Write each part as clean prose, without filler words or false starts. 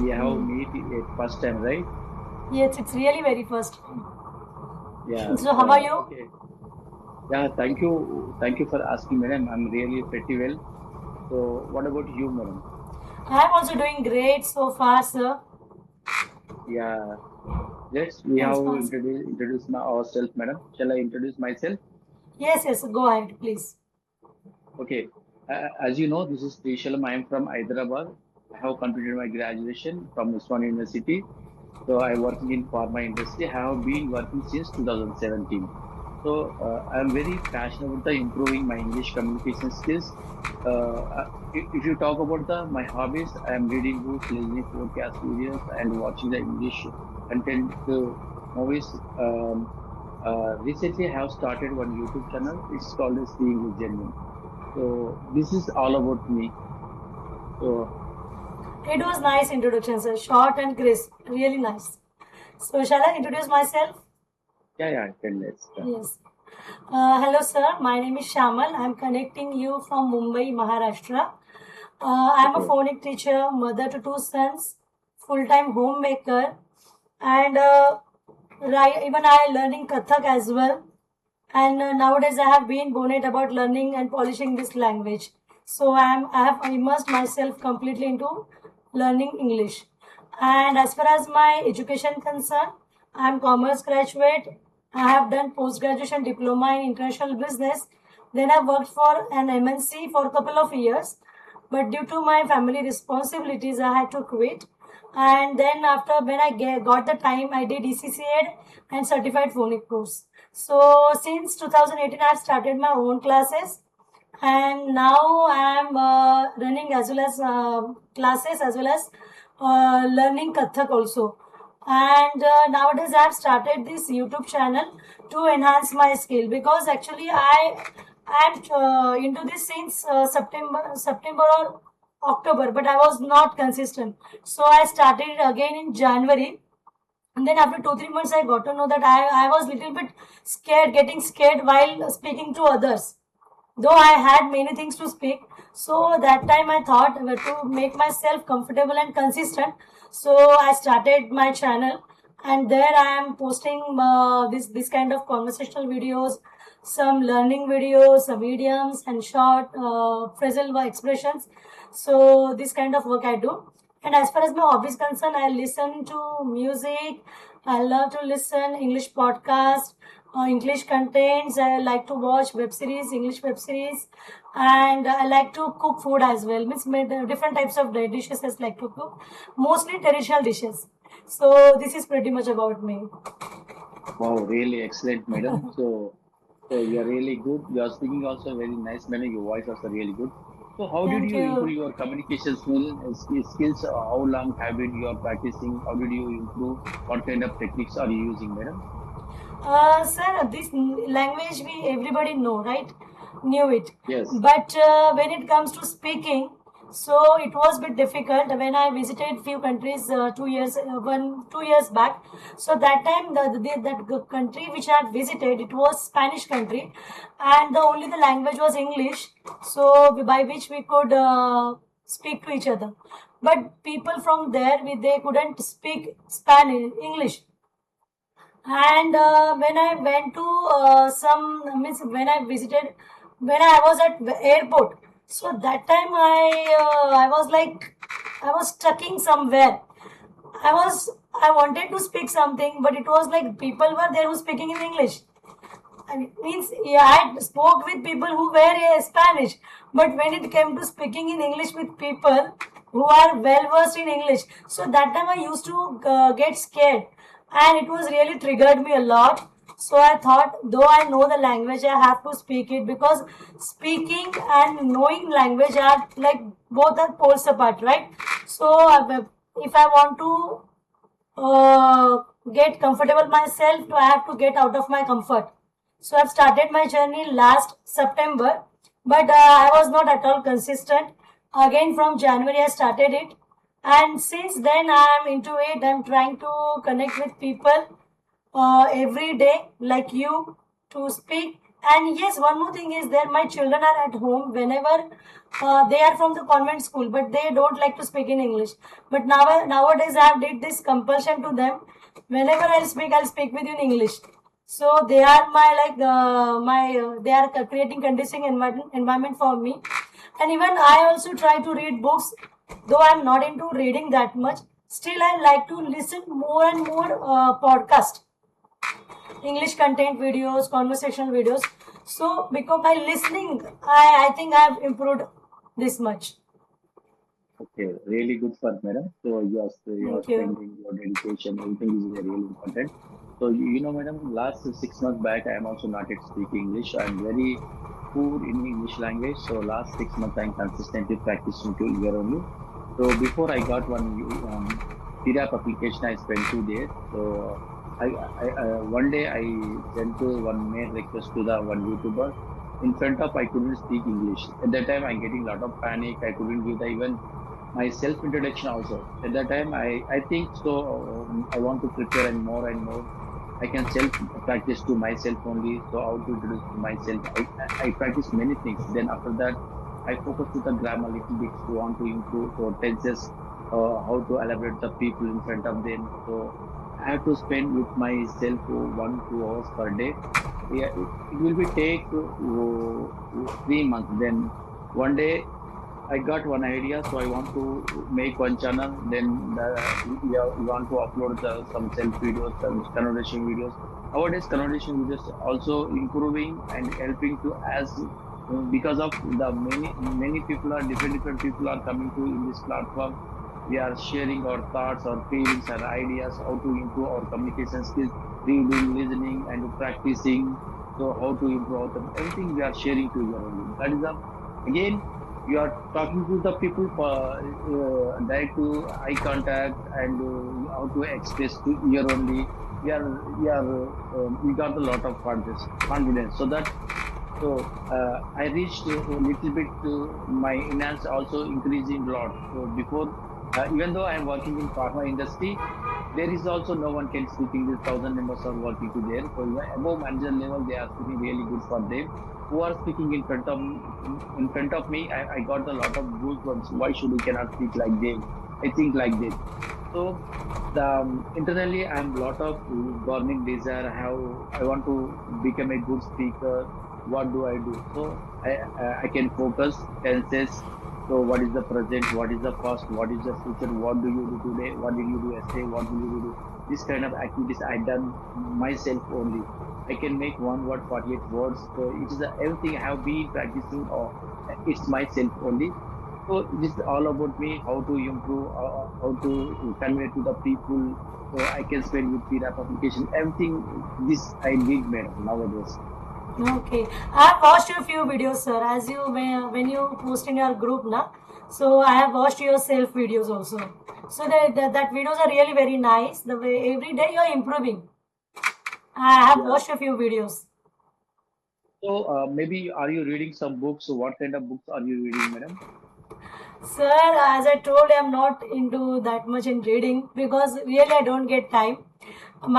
we have Hmm. meet it first time, right? Yes, it's really very first. Yeah. So how are you? Okay. Yeah. Thank you. Thank you for asking, madam. I'm really pretty well. So, what about you, madam? I'm also doing great so far, sir. Yeah. Yes, we Thanks have for asking. introduced ourselves, madam. Shall I introduce myself? Yes, yes, go ahead, please. Okay. As you know, this is Srishalam. I am from Hyderabad. I have completed my graduation from Usman University. So I working in pharma industry. I have been working since 2017. So I am very passionate about the improving my English communication skills. If you talk about the my hobbies, I am reading books, listening podcast videos, and watching the English content movies. Recently, I have started one YouTube channel. It's called as The English Genuine. So this is all about me. So It was nice introduction, sir. Short and crisp. Really nice. So shall I introduce myself? yeah, yeah, then let's start. Yes. Hello, sir. My name is Shamal. I'm connecting you from Mumbai, Maharashtra. I'm a Okay, phonic teacher, mother to two sons, full-time homemaker, and even I learning Kathak as well. And nowadays I have been bonnet about learning and polishing this language. So I have immersed myself completely into learning English. And as far as my education concerned, I am commerce graduate. I have done post graduation diploma in international business. Then I worked for an MNC for a couple of years, but due to my family responsibilities I had to quit. And then after when got the time, I did ECCA and certified phonic course. So since 2018 I have started my own classes, and now I am running as well as classes as well as learning Kathak also. And nowadays I have started this YouTube channel to enhance my skill, because actually I am into this since September or October, but I was not consistent. So I started it again in January, and then after 2 3 months I got to know that I was little bit scared, getting scared while speaking to others, though I had many things to speak. So that time I thought to make myself comfortable and consistent. So I started my channel, and there I am posting this kind of conversational videos, some learning videos, some idioms and short phrasal expressions. So this kind of work I do. And as far as my hobbies concerned, I listen to music. I love to listen English podcast, English contents. I like to watch web series, English web series, and I like to cook food as well. Means different types of dishes I like to cook, mostly traditional dishes. So this is pretty much about me. wow, really excellent, madam. So you are really good. You are speaking also very nice manner. Your voice also really good. So how did Thank you improve you. your communication skills? How long have been you are practicing? How did you improve? What kind of techniques are you using, madam? Sir, this language we everybody know, right? Knew it, Yes. but when it comes to speaking, so it was a bit difficult when I visited few countries 2 years back. So that time that country which I had visited, it was Spanish country, and the only the language was English. So by which we could speak to each other, but people from there they couldn't speak Spanish English. And when I went to some means when I visited, when I was at the airport, so that time I was like I was stucking somewhere. I wanted to speak something, but it was like people were there who speaking in English. I means yeah, I spoke with people who were Spanish, but when it came to speaking in English with people who are well versed in English, so that time I used to get scared, and it was really triggered me a lot. So I thought, though I know the language, I have to speak it, because speaking and knowing language are like both are poles apart, right? So if I want to get comfortable myself, I have to get out of my comfort. So I've started my journey last September, but I was not at all consistent. Again from January I started it, and since then I'm into it. I'm trying to connect with people every day like you, to speak And yes, one more thing is there, my children are at home whenever they are from the convent school, but they don't like to speak in English. But nowadays I have did this compulsion to them. Whenever I'll speak with you in English. So they are my like they are creating conducive environment for me. And even I also try to read books, though I'm not into reading that much. Still, I like to listen more and more podcast, English content videos, conversational videos. So because by listening, I think I have improved this much. Okay, really good for madam. So you are Thank you. spending your dedication, everything is really important. So you know, madam, last 6 months back, I am also not yet speaking English. I am very poor in English language. So last 6 months, I am consistently practicing to year only. So before I got one PDAP application, I spent 2 days. So one day I sent to one mail request to the one YouTuber. In front of I couldn't speak English. At that time, I'm getting a lot of panic. I couldn't give the even my self introduction also. At that time, I think so. I want to prepare and more. I can self practice to myself only. So how to introduce to myself. I practice many things. Then after that, I focus to the grammar little bit. To want to improve so tenses, how to elaborate the people in front of them. So I have to spend with myself 1 2 hours per day. Yeah, it will be take 3 months. Then one day I got one idea, so I want to make one channel. Then we want to upload some self videos, some conversation videos. Nowadays, conversation videos also improving and helping to as because of the many people are different people are coming to in this platform. We are sharing our thoughts, our feelings, our ideas, how to improve our communication skills, reading, listening, and practicing. So how to improve everything we are sharing to you only. That is the again you are talking to the people for direct to eye contact and how to express to ear only. We got a lot of confidence. So that I reached a little bit my enhance also increasing a lot. So before, even though I am working in pharma industry, there is also no one can speak English. 1,000 members are working to there. So even above manager level, they are speaking really good for them. Who are speaking in front of me? I got a lot of goosebumps. Why should we cannot speak like them? I think like this. So the internally, I'm lot of burning desire. How I want to become a good speaker. What do I do? So I can focus tenses. So what is the present? What is the past? What is the future? What do you do today? What did you do yesterday? What will you do? This kind of activities I done myself only. I can make one word 48 words. So it is everything I have been practicing. Or it's myself only. So this is all about me, how to improve, how to convey to the people. So I can spend with PDAP application. Everything this I did, madam, nowadays. Okay, I have watched your few videos, sir. As you when you post in your group, na. So I have watched your self videos also. So that videos are really very nice. The way every day you are improving. I have Yeah. watched a few videos. So maybe are you reading some books? So what kind of books are you reading, madam? Sir, as I told, I'm not into that much in reading because really I don't get time.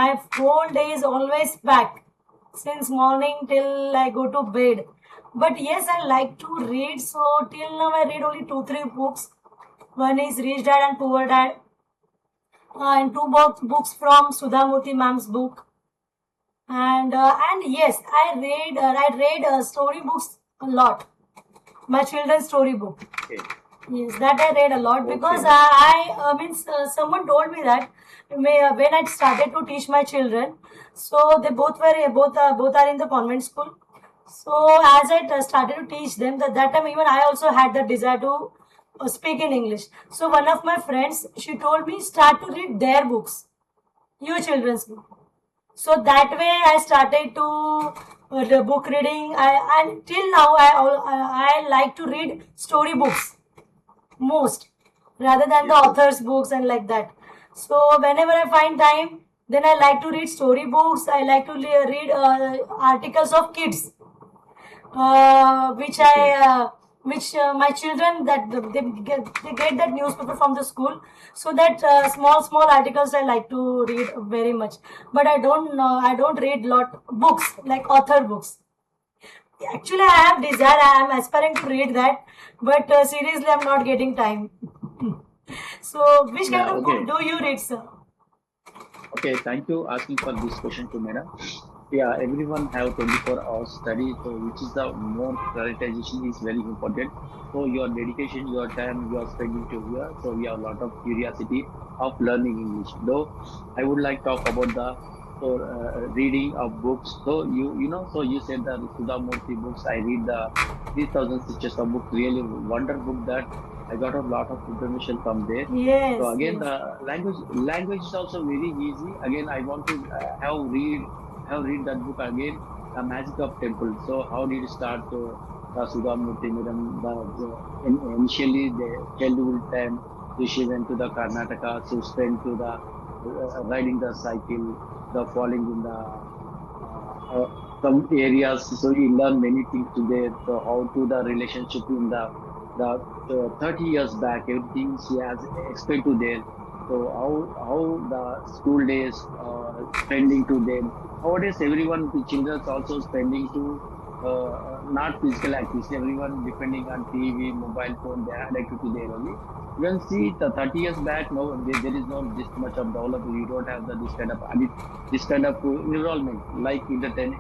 My whole day is always packed since morning till I go to bed. But yes, I like to read. So till now I read only two, three books. One is Rich Dad and Poor Dad, and two books from Sudha Murthy ma'am's book. And yes, I read story books a lot. My children's story book. Okay. Yes, that I read a lot Okay, because madam. someone told me that when I started to teach my children, so they both are in the convent school. So as I started to teach them, that time even I also had the desire to speak in English. So one of my friends, she told me start to read their books, your children's book. So that way I started to the book reading. And till now I like to read story books most rather than the Yes, yes. author's books and like that. So whenever I find time, then I like to read story books. I like to read articles of kids, which Okay. my children that they get that newspaper from the school. So that small articles I like to read very much. But I don't read lot books like author books. Actually, I have desire. I am aspiring to read that, but seriously, I'm not getting time. So, which kind Yeah, of book okay. do you read, sir? Okay, thank you asking for this question to madam. Yeah, everyone have 24 hours study, so which is the more prioritization is very important. So your dedication, your time you are spending to here. So we have a lot of curiosity of learning English. Though I would like talk about the so reading of books. So so you said the Sudha Murthy books. I read the 3,000 Stitches of books. Really wonder book that I got a lot of information from there. So Yes, again, yes. the language is also very easy. Again, I want to have read that book again, The Magic of Temple. So how did it start? The Sudhamurti Madam, initially the childhood time, so she went to the Karnataka, so spent to the riding the cycle, the falling in the some areas. So you learn many things today. So how to the relationship in the 30 years back, everything she has explained to them. So how the school days spending to them. Nowadays, everyone, the children also spending to not physical activity. Everyone depending on TV, mobile phone, they are addicted to their only. You can see the 30 years back, no, there is not this much of development. You don't have this kind of this kind of environment like internet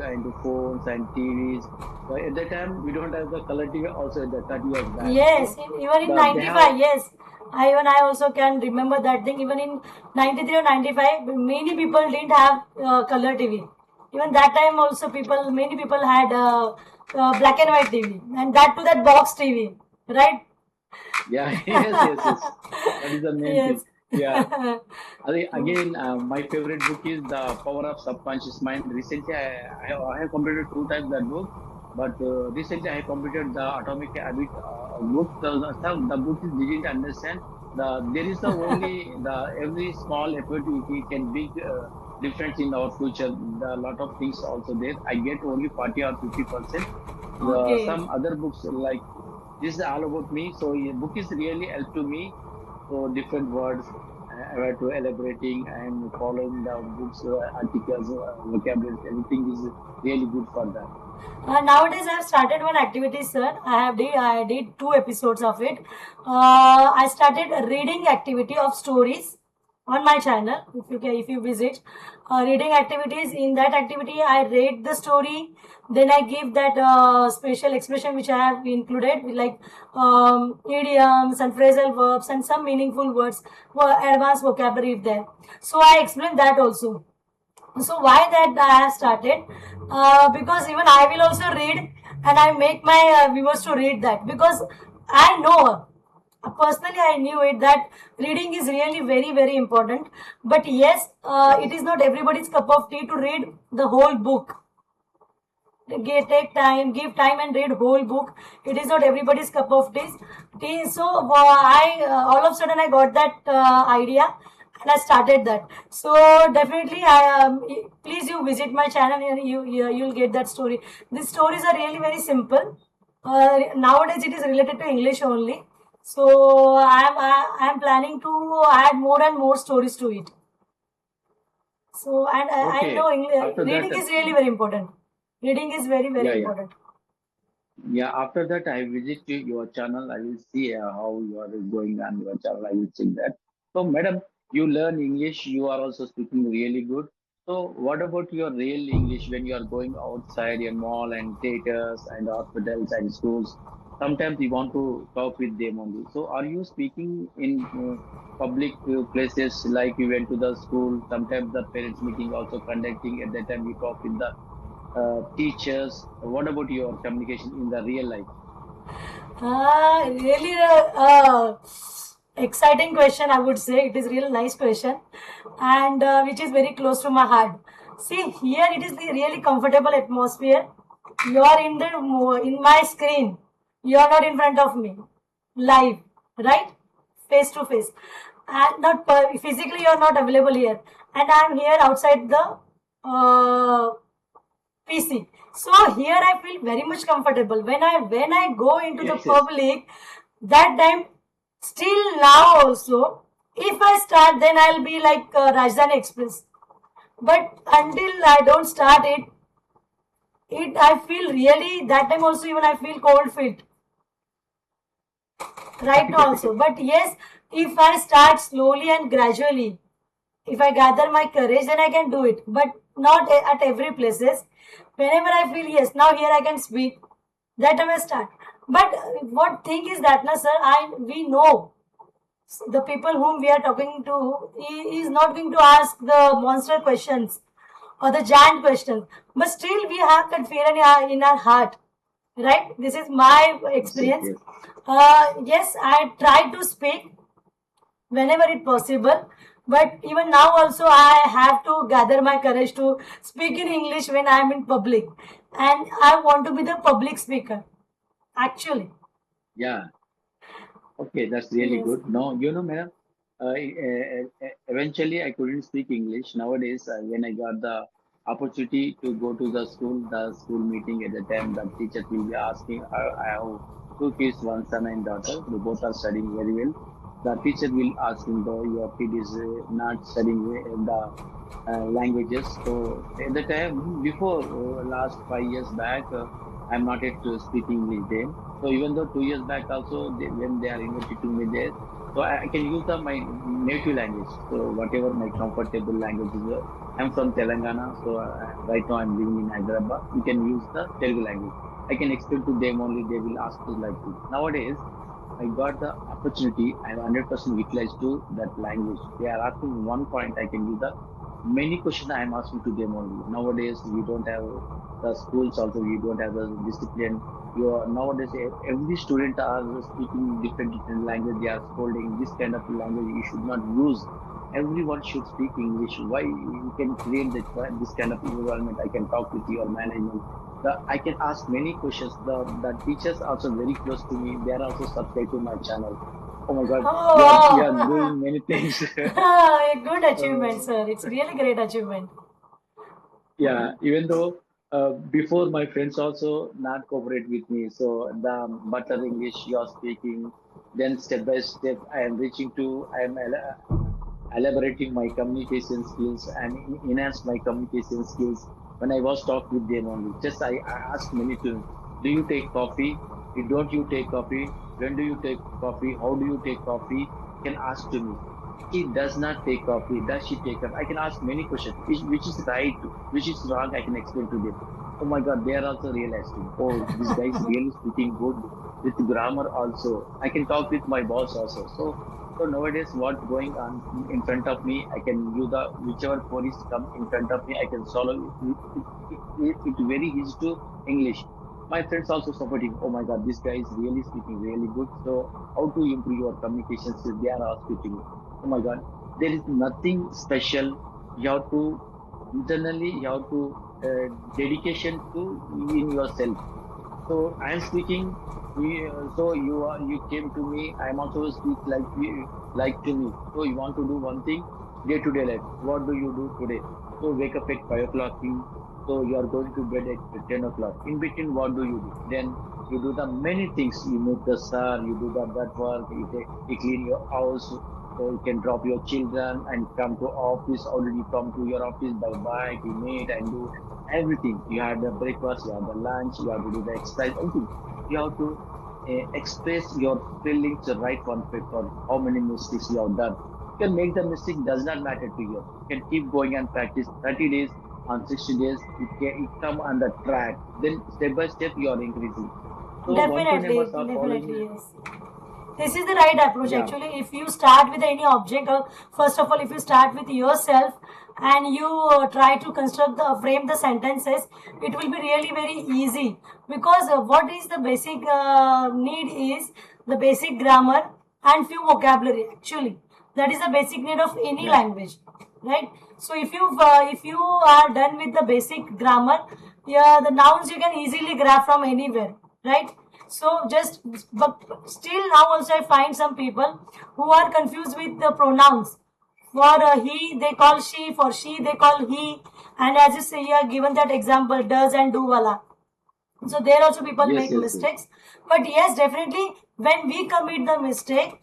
and phones and TVs. So at that time, we don't have the color TV also at the 30 years back. Yes, So even in they have 95, yes. I also can remember that thing. Even in 93 or 95, many people didn't have color TV. Even that time also many people had black and white TV. And that to that box TV, right? yeah yes. That is the main thing. Yes. Yeah. Again, my favorite book is The Power of Subconscious Mind. Recently, I have completed two times that book, but recently I have completed the Atomic Habit book. The book is didn't understand. There is the only the every small effort we can big difference in our future. The lot of things also there. I get only 40 or 50%. Okay. Some other books like this is all about me. So a book is really help to me. So different words I have to elaborating and following the books, articles, vocabulary, everything is really good for that. Nowadays, I have started one activity, sir. I did two episodes of it. I started a reading activity of stories on my channel. If you visit, reading activities. In that activity, I read the story. Then I give that special expression which I have included, like idioms and phrasal verbs and some meaningful words, advanced vocabulary there. So I explained that also. So why that I have started? Because even I will also read, and I make my viewers to read that, because I know personally I knew it that reading is really very important. But yes, it Yes. is not everybody's cup of tea to read the whole book. Take time, give time and read whole book. It is not everybody's cup of tea. So I all of a sudden I got that idea, and I started that. So definitely, please you visit my channel and you'll get that story. These stories are really very simple. Nowadays it is related to English only. So I'm planning to add more and more stories to it. So, and I know Okay. English, After that, reading is really very important. Reading is very yeah. important. Yeah, after that, I visit to your channel. I will see how you are going on your channel. I will check that. So, madam, you learn English. You are also speaking really good. So, what about your real English when you are going outside a mall and theaters and hospitals and schools? Sometimes you want to talk with them only. So, are you speaking in public places like you went to the school? Sometimes the parents meeting also conducting. At that time, you talk with the teachers. What about your communication in the real life? Really exciting question, I would say. It is really nice question, and which is very close to my heart. See, here it is the really comfortable atmosphere. You are in my screen. You are not in front of me, live, right? Face to face, and not physically. You are not available here, and I am here outside the uh, PC. So here I feel very much comfortable when I go into the Yes. public. That time, still now also, if I start, then I'll be like Rajdhani Express. But until I don't start it, I feel really that time also, even I feel cold feet right now also. But yes, if I start slowly and gradually, if I gather my courage, then I can do it. But not at every places. Whenever I feel yes, now here I can speak, that time I start. But what thing is that, na sir, we know the people whom we are talking to, he is not going to ask the monster questions or the giant questions. But still, we have that fear in our heart, right? This is my Yes, yes, experience. yes. Yes, I try to speak whenever it possible, but even now also I have to gather my courage to speak in English when I am in public, and I want to be the public speaker actually. Yeah. Okay, that's really Yes. good. No, madam, eventually I couldn't speak English. Nowadays, when I got the opportunity to go to the school meeting at the time, the teachers will be asking, I have two kids, one son and daughter. They both are studying very well. The teacher will asking, though your kid is not studying the languages. So at the time, before last 5 years back, I'm not yet speaking English then. So even though 2 years back also, when they are invited to me there, so I can use my native language. So whatever my comfortable language is, I'm from Telangana, so right now I'm living in Hyderabad. We can use the Telugu language. I can explain to them only. They will ask us like this. Nowadays, I got the opportunity. I'm 100% utilized to that language. They are asking one point. I can use the many questions I'm asking to them only. Nowadays, we don't have the schools also. We don't have the discipline. You are, nowadays, every student are speaking different language. They are scolding this kind of language. You should not use. Everyone should speak English. Why you can create this kind of environment? I can talk with your management. I can ask many questions. The teachers are also very close to me. They are also subscribed to my channel. Oh my God, you are Oh, doing many things. a good achievement, uh, sir. It's really great achievement. yeah, even though before my friends also not cooperate with me, so the better English you are speaking, then step by step I am reaching to I am elaborating my communication skills and enhance my communication skills. When I was talk with them only, just I ask many to, do you take coffee? Don't you take coffee? When do you take coffee? How do you take coffee? Can ask to me. She does not take coffee. Does she take coffee? I can ask many questions. Which is right? Which is wrong? I can explain to them. Oh my God, they are also realizing. Oh, this guy is really speaking good with grammar also. I can talk with my boss also. So nowadays, what going on in front of me, I can use the whichever queries come in front of me, I can solve it very easy to English. My friends also supporting. Oh my God, this guy is really speaking really good. So how to improve your communication skills? They are asking to me. Oh my God, there is nothing special. You have to internally, you have to dedication to in yourself. So I am speaking. So you came to me. I am also speak like like to me. So you want to do one thing day to day life. What do you do today? So wake up at 5 o'clock. So you are going to bed at 10 o'clock. In between, what do you do? Then you do the many things. You make the sir. You do that work. You clean your house. So you can drop your children and come to office. Already come to your office by bike. You meet and do everything. You have the breakfast, you have the lunch, you have to do the exercise, everything. You have to express your feelings right on paper, how many mistakes you have done. You can make the mistake, does not matter to you. You can keep going and practice 30 days, on 60 days, it come on the track. Then step by step, you are increasing. So one to Definitely, members are following. definitely, yes. This is the right approach Yeah, actually. If you start with any object, or first of all, if you start with yourself and you try to construct the frame the sentences, it will be really very easy, because what is the basic need is the basic grammar and few vocabulary actually. That is the basic need of any yeah, language, right? So if you are done with the basic grammar, yeah, the nouns you can easily grab from anywhere, right? So just, but still now also I find some people who are confused with the pronouns. For he they call she, for she they call he, and as you say, you are given that example, does and do wala. So there also people yes, make yes, yes. mistakes. But yes, definitely when we commit the mistake,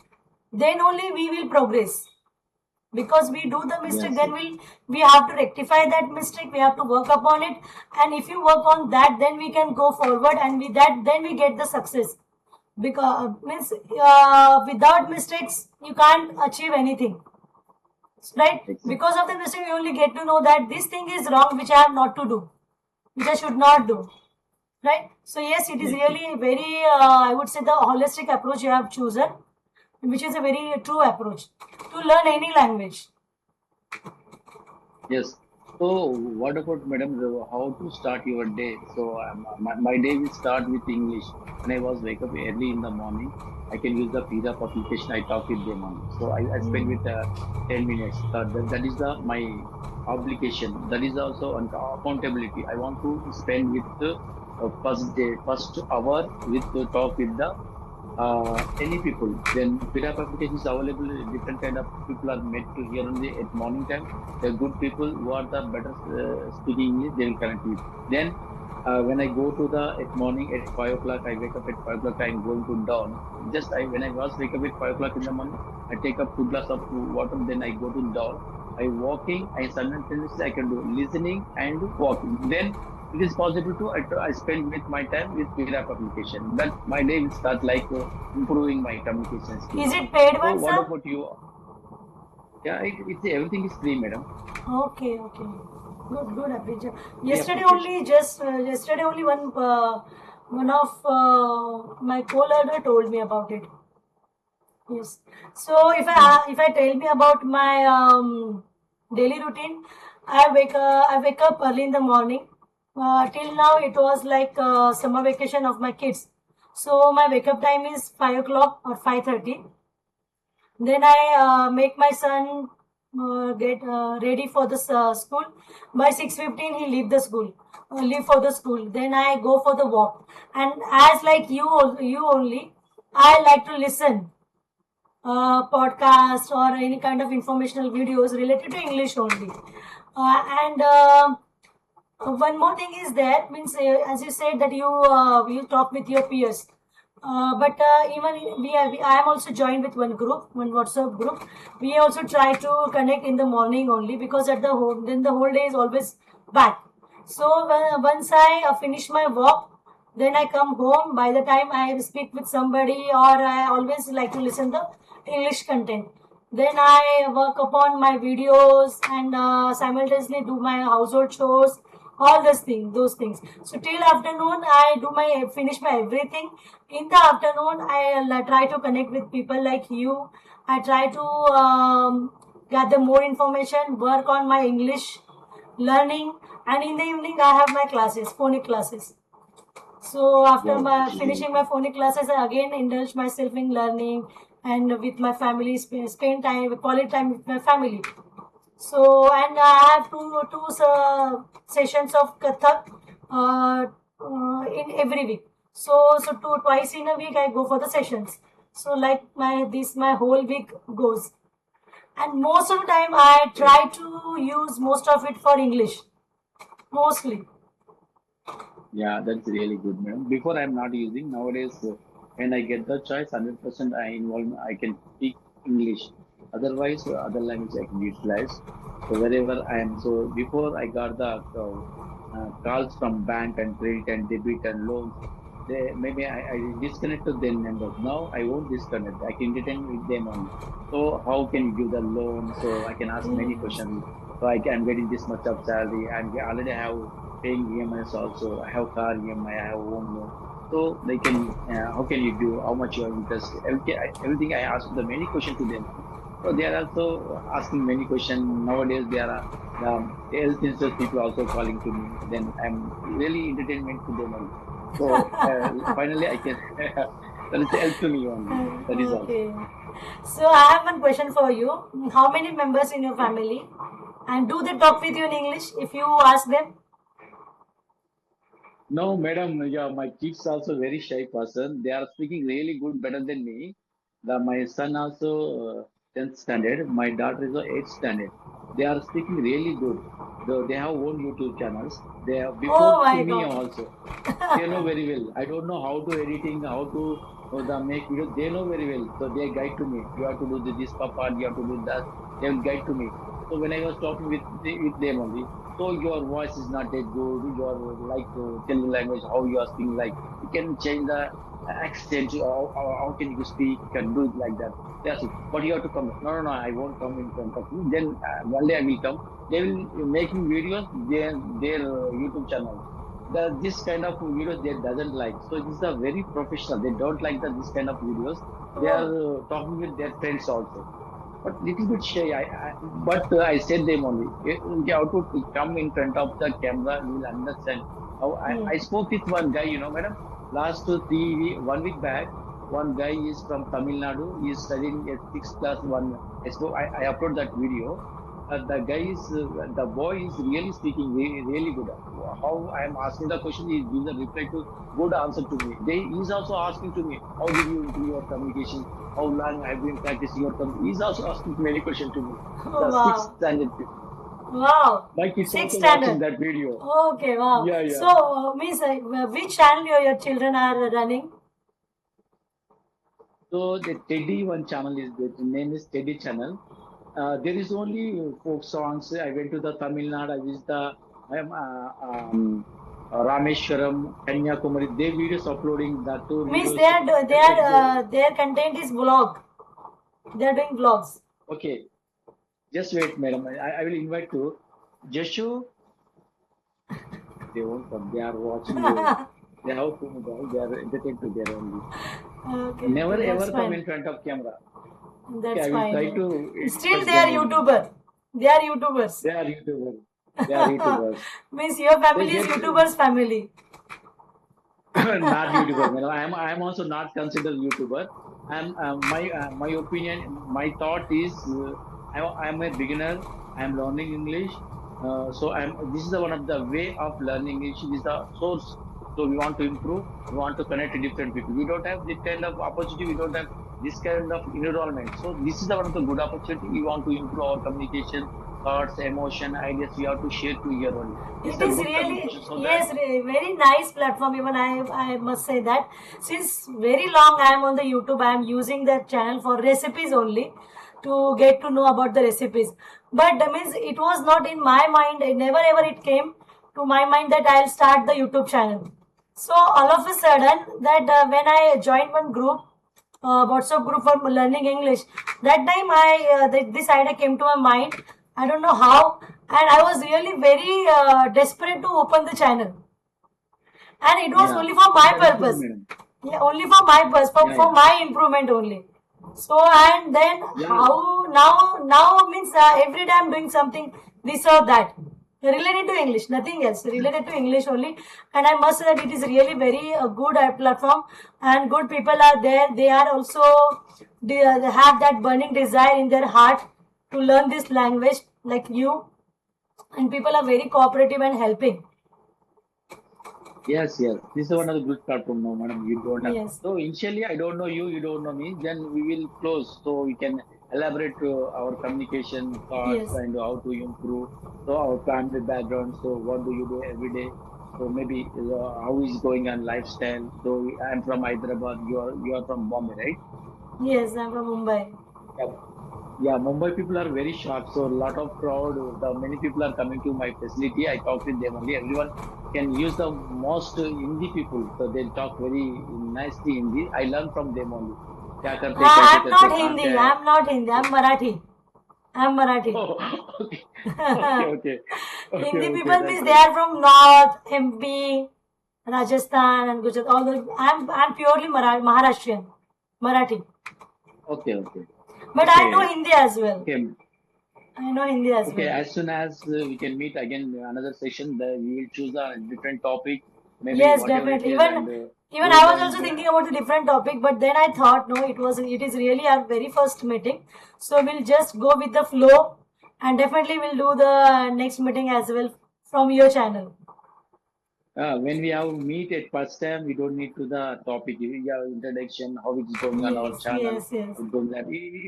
then only we will progress. because we do the mistake, Yes, then yes, we have to rectify that mistake, we have to work upon it, and if you work on that, then we can go forward, and with that then we get the success. Because means without mistakes you can't achieve anything, right? exactly. Because of the mistake you only get to know that this thing is wrong, which I have not to do, which I should not do, right? So yes, it is Yes, yes. really very I would say the holistic approach you have chosen, which is a very true approach to learn any language. Yes. So, what about, madam, how to start your day? So, my day will start with English. When I was wake up early in the morning, I can use the PDAP application. I talk with them only. So, I spend with 10 minutes. That is the my obligation. That is also an accountability. I want to spend with the first day, first hour with to talk with the any people. Then PDAP application is available. Different kind of people are made to here only at morning time. The good people who are the better speaking English, they will connect with. Then when I go to the at morning at 5 o'clock, I wake up at 5 o'clock. I'm going to down. Just I when I was wake up at 5 o'clock in the morning, I take up 2 glass of water. Then I go to down. I walking. I simultaneously I can do listening and walking. Then it is possible to I spend with my time with PDAP application. That my day will start like improving my communication Is skills. it paid So one, what sir? about you? Yeah, it's everything is free, madam. Okay, okay. Good, good, Abhijit. Free Yesterday application. only, yesterday only one of my co-learner told me about it. Yes. So Yeah. if I tell me about my daily routine, I wake up early in the morning. Till now it was like summer vacation of my kids. So my wake up time is 5 o'clock or 5:30. Then I make my son get ready for the school. By 6:15 he leave the school, leave for the school. Then I go for the walk. And as like you only, I like to listen podcast or any kind of informational videos related to English only. And one more thing is there means as you said that you talk with your peers. But even I am also joined with one group, one WhatsApp group. We also try to connect in the morning only because at the home then the whole day is always back. So once I finish my walk, then I come home. By the time I speak with somebody, or I always like to listen the English content. Then I work upon my videos and simultaneously do my household chores, all those things. So till afternoon, I do my finish my everything. In the afternoon, I try to connect with people like you. I try to gather more information, work on my English learning, and in the evening, I have my classes, phonic classes. So after Wow, my this is really finishing my good. phonic classes, I again indulge myself in learning and with my family, spend time, quality time with my family. So and I have two sessions of Kathak in every week. So twice in a week I go for the sessions. So like my whole week goes, and most of the time I Yes. try to use most of it for English, mostly. Yeah, that's really good, madam. Before I'm not using nowadays. When I get the choice, 100% I involve. I can speak English. Otherwise, other language I can utilize. So wherever I am. So before I got the calls from bank and credit and debit and loans, they maybe I disconnected their numbers. Now I won't disconnect. I can entertain with them only. So how can you give the loan? So I can ask many Yes. questions. So I'm getting this much of salary. Already have paying EMIs also. I have car EMI. I have home loan. So they can, how can you do? How much you have interest? Everything I ask the many questions to them. So they are also asking many questions. Nowadays, there are the health insurance people also calling to me. Then I'm really entertainment to them only. So finally, I can that is help to me only. That is all. Okay. So I have one question for you. How many members in your family? And do they talk with you in English if you ask them? No, madam, yeah, my kids also very shy person. They are speaking really good, better than me. My son also 10th standard. My daughter is 8th standard. They are speaking really good. Though they have own YouTube channels. They are before Oh to my me God. also. They know very well. I don't know how to editing, how to or the make video, they know very well. So they guide to me. You have to do this, Papa. You have to do that. They will guide to me. So when I was talking with them only, so your voice is not that good. Your like Telugu language, how you are speaking, like you can change the accent. Or how can you speak? You can do it like that. That's it. But you have to come. No, no, no. I won't come in front of you. Then one day I will come. They will making videos. Their YouTube channel this kind of videos they doesn't like. So these are very professional. They don't like this kind of videos. They are Oh, talking with their friends also. But little bit shy. But I said them only. You have to come in front of the camera. You will understand. How hmm. I spoke with one guy. Madam. Last 1 week back, one guy is from Tamil Nadu. He is studying at sixth class. I upload that video. The guy is the boy is really speaking really good. How I am asking the question, he gives a reply to good answer to me. He is also asking to me, how did you improve your communication? How long have you been practicing your communication? He is also asking many questions to me. Oh, The sixth wow. standard kid. Wow. My kids Sixth also watching standard. that video. Okay, wow. Yeah, So, yeah. means which channel your children are running? So the Teddy one channel is the name is Teddy channel. There is only folk songs. I went to the Tamil Nadu. I visited the Rameshwaram, Kanyakumari. They videos uploading the two Means videos. their content is vlog. They are doing vlogs. Okay, just wait, madam. I will invite you. Jeshu, they won't come. They are watching you. They have to. They are entertained together only. Okay, Never okay, that's ever come fine. in front of camera. Okay, That's I will fine. try Yeah. to Still, express they are them only. YouTuber. They are YouTubers. They are YouTubers. They are YouTubers. Means your They family is get YouTubers family. not YouTuber. I am also not considered YouTuber. My opinion, my thought is I'm a beginner. I'm learning English. So this is one of the way of learning English. This is the source. So we want to improve. We want to connect to different people. We don't have this kind of opportunity. We don't have this kind of environment. So this is the one of the good opportunity. We want to improve our communication, thoughts, emotion, ideas. We have to share to here only. This is It a is good really, communication. So that yes, very nice platform. Even I must say that since very long I am on the YouTube, I am using that channel for recipes only to get to know about the recipes. But that means it was not in my mind. Never ever it came to my mind that I'll start the YouTube channel. So all of a sudden, that when I joined one group, WhatsApp group for learning English. That time this idea came to my mind. I don't know how, and I was really very desperate to open the channel, and it was yeah, only for my that is good, purpose. madam. Yeah, only for my purpose, Yeah, for yeah, my improvement only. So and then yeah, how now means every day I'm doing something this or that related to English, nothing else related to English only. And I must say that it is really very good platform, and good people are there. They are also they have that burning desire in their heart to learn this language like you, and people are very cooperative and helping. yes, yes. This is one of the good platform now, madam. You don't have. Yes, So initially, I don't know you, you don't know me. Then we will close, so we can elaborate our communication thoughts yes. and how to improve. So our family background. So what do you do every day? So maybe how is going on lifestyle. So I'm from Hyderabad. You are from Bombay, right? Yes, I'm from Mumbai. Yeah. Yeah, Mumbai people are very sharp. So a lot of crowd, the many people are coming to my facility. I talk with them only. Everyone can use the most Hindi people. So they talk very nicely Hindi. I learn from them only. क्या करते कैसे I'm करते not कहाँ से Hindi. आए. I'm not Hindi. I'm So, Marathi. I'm Marathi. oh, okay, okay, okay, okay, Hindi okay. people That's means they right. are from North, MP, Rajasthan, and Gujarat. All the I'm purely Maharashtrian, Marathi. Okay, okay, But I know okay, Hindi as well. okay. I know Hindi as Okay, well. as soon as we can meet again another session, we will choose a different topic, maybe Yes, whatever it definitely. is, Even and even go I was down also there. thinking about a different topic, but then I thought no, it is really our very first meeting, so we'll just go with the flow, and definitely we'll do the next meeting as well from your channel. When we have meet at first time, we don't need to the topic. We have introduction, how it's going on our Yes, channel. yes, yes.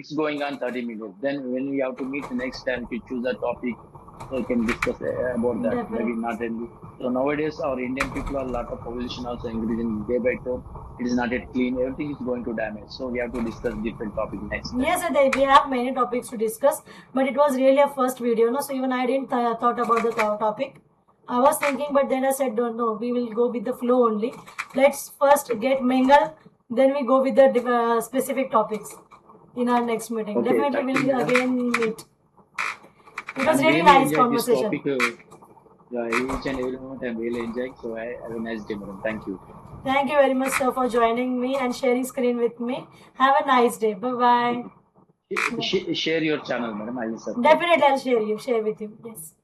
It's going on 30 minutes. Then when we have to meet the next time to choose a topic, I can discuss about that. Maybe Definitely. not really. So nowadays, our Indian people are a lot of pollution also increasing day by day. It is not yet clean. Everything is going to damage. So we have to discuss different topic next time. Yes, we have many topics to discuss, but it was really a first video, no? So even I didn't thought about the topic. I was thinking, but then I said, don't know. We will go with the flow only. Let's first get mingle, then we go with the specific topics in our next meeting. Okay, Definitely, thank you, we'll madam. again meet. It was I'm really really nice enjoyed this conversation. topic. Yeah, each and every moment I'm really enjoying. So I have a nice day, madam. Thank you. Thank you very much, sir, for joining me and sharing screen with me. Have a nice day. Bye bye. Okay. Share your channel, madam. I will subscribe. Definitely, I'll share with you. Yes.